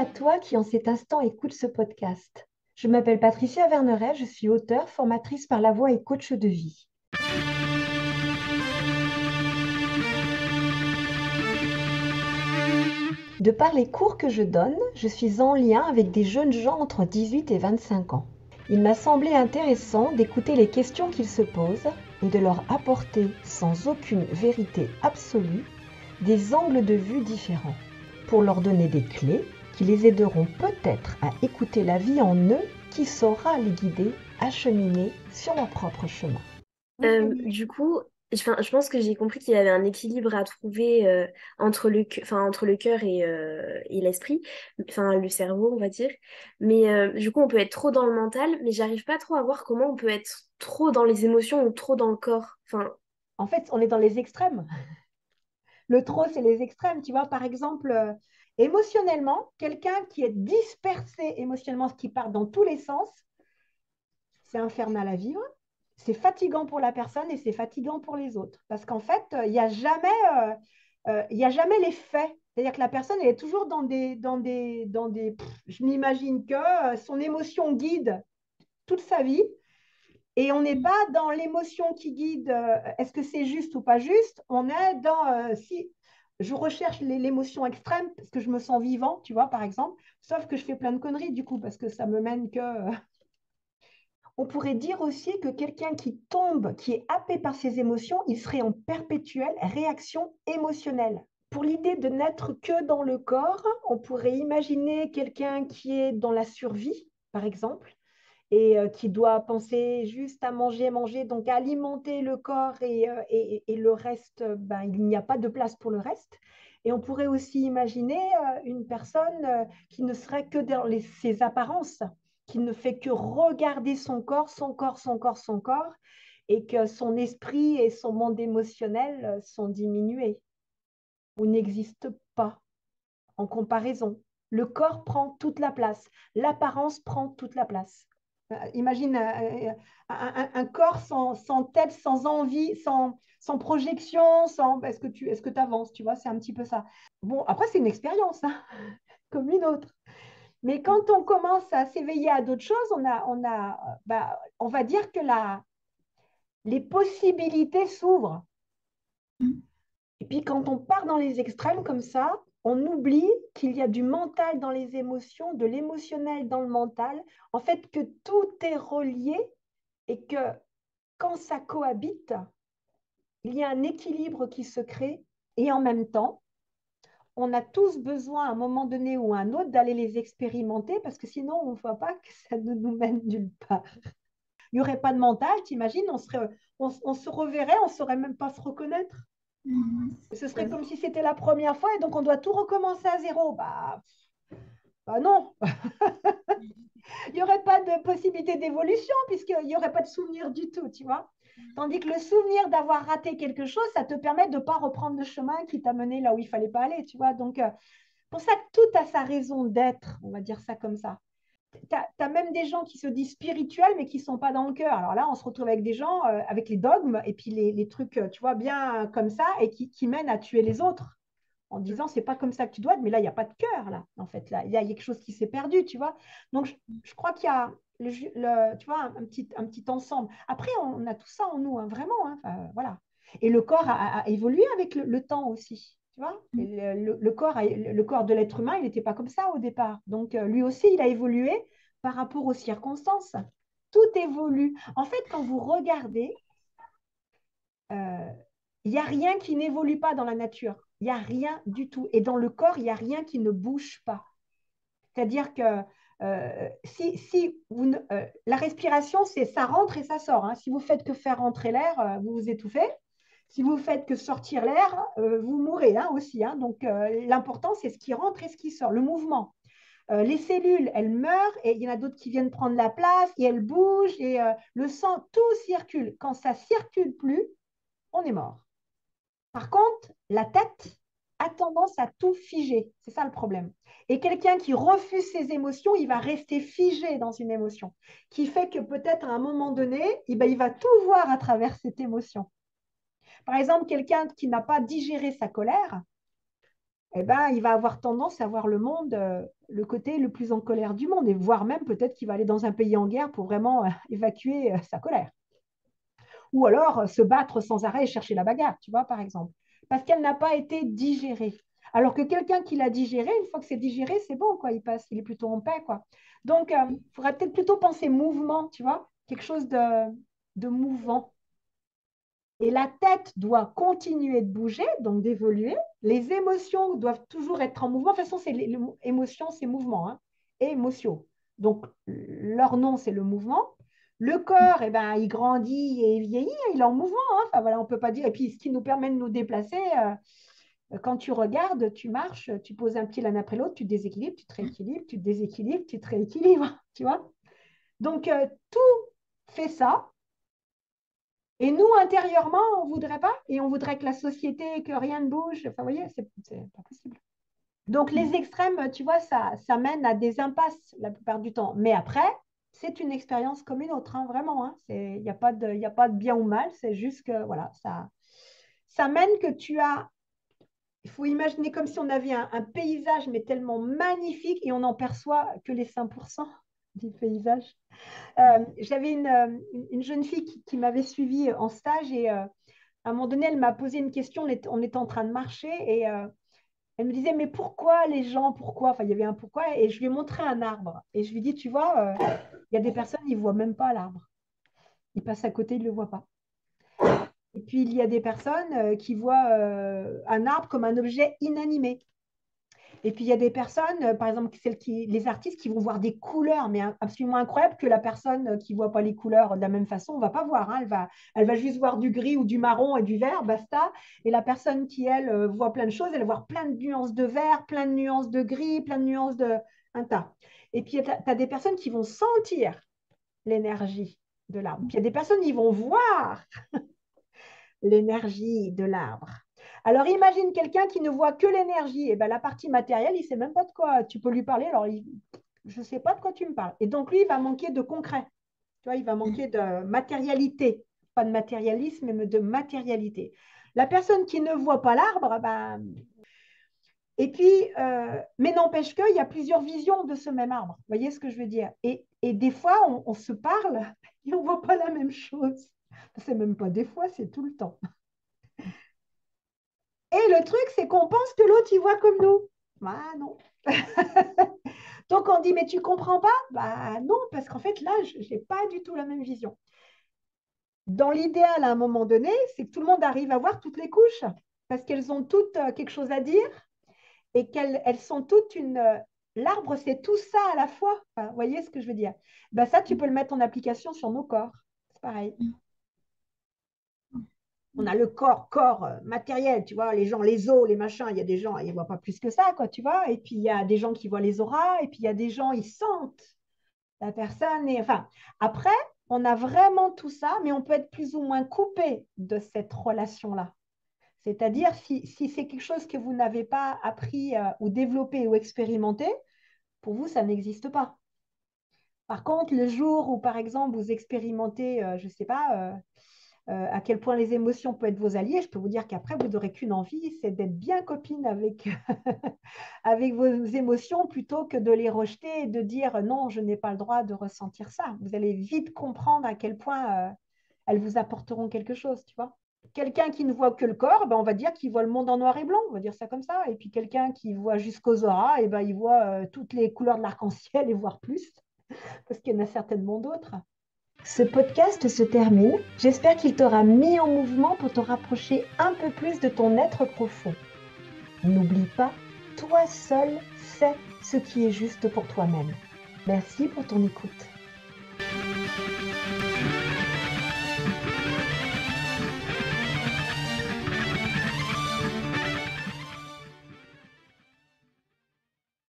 à toi qui en cet instant écoute ce podcast. Je m'appelle Patricia Verneret, je suis auteure, formatrice par la voix et coach de vie. De par les cours que je donne, je suis en lien avec des jeunes gens entre 18 et 25 ans. Il m'a semblé intéressant d'écouter les questions qu'ils se posent et de leur apporter, sans aucune vérité absolue, des angles de vue différents, pour leur donner des clés qui les aideront peut-être à écouter la vie en eux qui saura les guider à cheminer sur leur propre chemin. Du coup, je pense que j'ai compris qu'il y avait un équilibre à trouver entre le cœur et l'esprit, enfin le cerveau, on va dire. Mais du coup, on peut être trop dans le mental, mais j'arrive pas trop à voir comment on peut être trop dans les émotions ou trop dans le corps. Enfin, En fait, on est dans les extrêmes. Le trop, c'est les extrêmes. Tu vois, par exemple, émotionnellement, quelqu'un qui est dispersé émotionnellement, ce qui part dans tous les sens, c'est infernal à vivre. C'est fatigant pour la personne et c'est fatigant pour les autres. Parce qu'en fait, il y a jamais les faits. C'est-à-dire que la personne, elle est toujours je m'imagine que son émotion guide toute sa vie. Et on n'est pas dans l'émotion qui guide, est-ce que c'est juste ou pas juste. On est dans, si je recherche l'émotion extrême, parce que je me sens vivant, tu vois, par exemple, sauf que je fais plein de conneries du coup, parce que ça me mène que on pourrait dire aussi que quelqu'un qui tombe, qui est happé par ses émotions, il serait en perpétuelle réaction émotionnelle. Pour l'idée de n'être que dans le corps, on pourrait imaginer quelqu'un qui est dans la survie, par exemple, et qui doit penser juste à manger, manger, donc à alimenter le corps et le reste, ben, il n'y a pas de place pour le reste. Et on pourrait aussi imaginer une personne qui ne serait que dans ses apparences, qui ne fait que regarder son corps, son corps, son corps, son corps, et que son esprit et son monde émotionnel sont diminués ou n'existent pas en comparaison. Le corps prend toute la place, l'apparence prend toute la place. Imagine un corps sans tête, sans envie, sans projection, sans est-ce que tu avances, tu vois, c'est un petit peu ça. Bon, après, c'est une expérience, hein, comme une autre. Mais quand on commence à s'éveiller à d'autres choses, on va dire que les possibilités s'ouvrent. Et puis quand on part dans les extrêmes comme ça, on oublie qu'il y a du mental dans les émotions, de l'émotionnel dans le mental. En fait, que tout est relié et que quand ça cohabite, il y a un équilibre qui se crée et en même temps, on a tous besoin à un moment donné ou à un autre d'aller les expérimenter parce que sinon, on ne voit pas que ça ne nous mène nulle part. Il n'y aurait pas de mental, t'imagines, on se reverrait, on ne saurait même pas se reconnaître. Mhm. Ce serait Ouais. comme si c'était la première fois et donc on doit tout recommencer à zéro. Bah non, il n'y aurait pas de possibilité d'évolution puisqu'il n'y aurait pas de souvenir du tout, tu vois. Tandis que le souvenir d'avoir raté quelque chose, ça te permet de ne pas reprendre le chemin qui t'a mené là où il ne fallait pas aller, tu vois. Donc, pour ça que tout a sa raison d'être, on va dire ça comme ça. Tu as, même des gens qui se disent spirituels mais qui ne sont pas dans le cœur. Alors là, on se retrouve avec des gens avec les dogmes et puis les trucs, tu vois, bien comme ça et qui mènent à tuer les autres en disant c'est pas comme ça que tu dois être, mais là, il n'y a pas de cœur, là, en fait. Là, il y a quelque chose qui s'est perdu, tu vois. Donc, je crois qu'il y a, tu vois, un petit ensemble. Après, on a tout ça en nous, hein, vraiment. Hein, voilà. Et le corps a évolué avec le temps aussi. Tu vois, et le corps de l'être humain, il n'était pas comme ça au départ. Donc, lui aussi, il a évolué par rapport aux circonstances. Tout évolue. En fait, quand vous regardez, euh, il n'y a rien qui n'évolue pas dans la nature. Il n'y a rien du tout. Et dans le corps, il n'y a rien qui ne bouge pas. C'est-à-dire que si vous la respiration, c'est ça rentre et ça sort. Hein. Si vous faites que faire rentrer l'air, vous vous étouffez. Si vous faites que sortir l'air, vous mourrez hein, aussi. Hein. Donc, l'important, c'est ce qui rentre et ce qui sort, le mouvement. Les cellules, elles meurent et il y en a d'autres qui viennent prendre la place et elles bougent et le sang, tout circule. Quand ça circule plus, on est mort. Par contre, la tête a tendance à tout figer. C'est ça le problème. Et quelqu'un qui refuse ses émotions, il va rester figé dans une émotion, qui fait que peut-être à un moment donné, eh ben, il va tout voir à travers cette émotion. Par exemple, quelqu'un qui n'a pas digéré sa colère, eh ben, il va avoir tendance à voir le monde, le côté le plus en colère du monde, et voire même peut-être qu'il va aller dans un pays en guerre pour vraiment évacuer sa colère. Ou alors se battre sans arrêt et chercher la bagarre, tu vois, par exemple. Parce qu'elle n'a pas été digérée. Alors que quelqu'un qui l'a digéré, une fois que c'est digéré, c'est bon, quoi, il passe, il est plutôt en paix, quoi. Donc, il faudrait peut-être plutôt penser mouvement, tu vois, quelque chose de mouvant. Et la tête doit continuer de bouger, donc d'évoluer. Les émotions doivent toujours être en mouvement. De toute façon, c'est émotion, c'est mouvement, hein, et émotion. Donc, leur nom, c'est le mouvement. Le corps, eh ben, il grandit et il vieillit, il est en mouvement, hein. Enfin, voilà, on ne peut pas dire. Et puis, ce qui nous permet de nous déplacer, quand tu regardes, tu marches, tu poses un pied l'un après l'autre, tu te déséquilibres, tu te rééquilibres, tu te déséquilibres, tu te rééquilibres, tu vois. Donc, tout fait ça. Et nous, intérieurement, on ne voudrait pas. Et on voudrait que la société, que rien ne bouge. Enfin, vous voyez, c'est pas possible. Donc, les extrêmes, tu vois, ça mène à des impasses la plupart du temps. Mais après, c'est une expérience comme une autre, hein, vraiment. Hein. Il n'y a pas de, y a pas de bien ou mal. C'est juste que, voilà, ça mène que tu as... Il faut imaginer comme si on avait un paysage, mais tellement magnifique, et on n'en perçoit que les 5% du paysage. J'avais une jeune fille qui m'avait suivie en stage et à un moment donné, elle m'a posé une question, on était en train de marcher et elle me disait, mais pourquoi les gens, pourquoi? Enfin, il y avait un pourquoi et je lui ai montré un arbre et je lui ai dit, tu vois, il y a des personnes, ils ne voient même pas l'arbre. Ils passent à côté, ils ne le voient pas. Et puis, il y a des personnes qui voient un arbre comme un objet inanimé. Et puis, il y a des personnes, par exemple, les artistes qui vont voir des couleurs, mais absolument incroyables, que la personne qui ne voit pas les couleurs de la même façon ne va pas voir. Hein. Elle va juste voir du gris ou du marron et du vert, basta. Et la personne qui, elle, voit plein de choses, elle va voir plein de nuances de vert, plein de nuances de gris, plein de nuances de... un tas. Et puis, tu as des personnes qui vont sentir l'énergie de l'arbre. Puis, il y a des personnes qui vont voir l'énergie de l'arbre. Alors imagine quelqu'un qui ne voit que l'énergie, et ben la partie matérielle, il ne sait même pas de quoi tu peux lui parler, alors je ne sais pas de quoi tu me parles. Et donc lui, il va manquer de concret, tu vois, il va manquer de matérialité, pas de matérialisme, mais de matérialité. La personne qui ne voit pas l'arbre, ben... et puis, mais n'empêche qu'il y a plusieurs visions de ce même arbre, vous voyez ce que je veux dire? Et des fois, on se parle et on ne voit pas la même chose. C'est même pas des fois, c'est tout le temps. Et le truc, c'est qu'on pense que l'autre, il voit comme nous. Bah non. Donc on dit, mais tu comprends pas? Bah non, parce qu'en fait, là, je n'ai pas du tout la même vision. Dans l'idéal, à un moment donné, c'est que tout le monde arrive à voir toutes les couches, parce qu'elles ont toutes quelque chose à dire et qu'elles sont toutes une... L'arbre, c'est tout ça à la fois. Enfin, vous voyez ce que je veux dire? Bah, ça, tu peux le mettre en application sur nos corps. C'est pareil. On a le corps matériel, tu vois, les gens, les os, les machins, il y a des gens, ils ne voient pas plus que ça, quoi, tu vois. Et puis, il y a des gens qui voient les auras, et puis, il y a des gens, ils sentent la personne. Et enfin, après, on a vraiment tout ça, mais on peut être plus ou moins coupé de cette relation-là. C'est-à-dire, si c'est quelque chose que vous n'avez pas appris ou développé ou expérimenté, pour vous, ça n'existe pas. Par contre, le jour où, par exemple, vous expérimentez, je ne sais pas, à quel point les émotions peuvent être vos alliés, je peux vous dire qu'après, vous n'aurez qu'une envie, c'est d'être bien copine avec, avec vos émotions plutôt que de les rejeter et de dire non, je n'ai pas le droit de ressentir ça. Vous allez vite comprendre à quel point elles vous apporteront quelque chose, tu vois. Quelqu'un qui ne voit que le corps, ben, on va dire qu'il voit le monde en noir et blanc, on va dire ça comme ça. Et puis quelqu'un qui voit jusqu'aux auras, et ben, il voit toutes les couleurs de l'arc-en-ciel et voire plus, parce qu'il y en a certainement d'autres. Ce podcast se termine. J'espère qu'il t'aura mis en mouvement pour te rapprocher un peu plus de ton être profond. N'oublie pas, toi seul sais ce qui est juste pour toi-même. Merci pour ton écoute.